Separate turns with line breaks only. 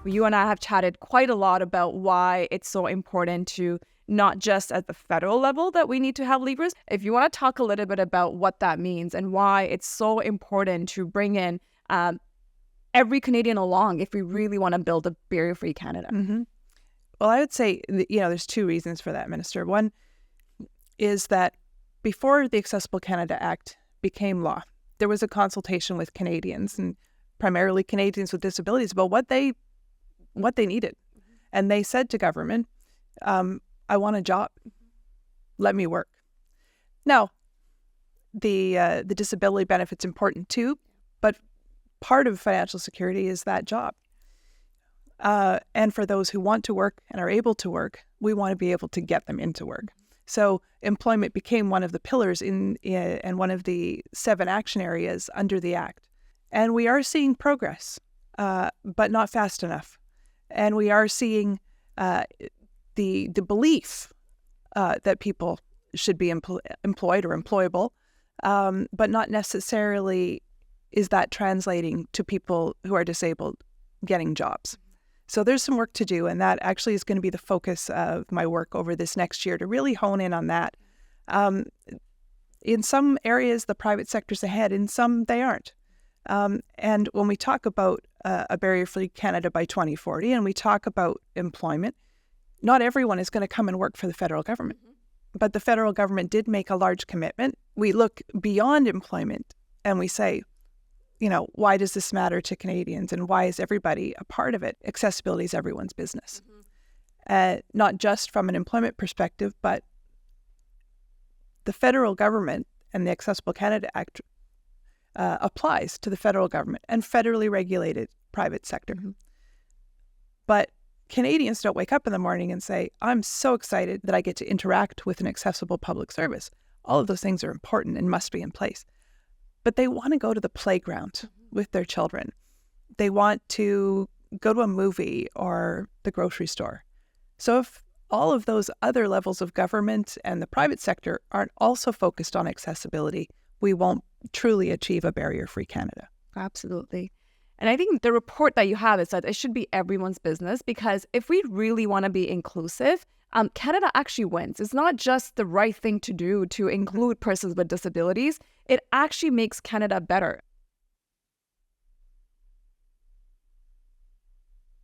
You and I have chatted quite a lot about why it's so important to not just at the federal level that we need to have levers. If you want to talk a little bit about what that means and why it's so important to bring in every Canadian along if we really want to build a barrier-free Canada.
Mm-hmm. Well, I would say, there's two reasons for that, Minister. One is that before the Accessible Canada Act became law, there was a consultation with Canadians, and primarily Canadians with disabilities, about what they needed. And they said to government, I want a job. Let me work. Now, the disability benefit's important too, but part of financial security is that job. And for those who want to work and are able to work, we want to be able to get them into work. So employment became one of the pillars and one of the 7 action areas under the Act. And we are seeing progress, but not fast enough. And we are seeing the belief that people should be employed or employable, but not necessarily is that translating to people who are disabled getting jobs. So there's some work to do, and that actually is going to be the focus of my work over this next year, to really hone in on that. In some areas, the private sector's ahead. In some, they aren't. And when we talk about a barrier-free Canada by 2040, and we talk about employment, not everyone is going to come and work for the federal government. But the federal government did make a large commitment. We look beyond employment and we say, why does this matter to Canadians, and why is everybody a part of it? Accessibility is everyone's business. Not just from an employment perspective, but the federal government and the Accessible Canada Act applies to the federal government and federally regulated private sector. But Canadians don't wake up in the morning and say, I'm so excited that I get to interact with an accessible public service. All of those things are important and must be in place. But they want to go to the playground with their children. They want to go to a movie or the grocery store. So if all of those other levels of government and the private sector aren't also focused on accessibility, we won't truly achieve a barrier-free Canada.
Absolutely. And I think the report that you have is that it should be everyone's business, because if we really want to be inclusive, Canada actually wins. It's not just the right thing to do to include persons with disabilities. It actually makes Canada better.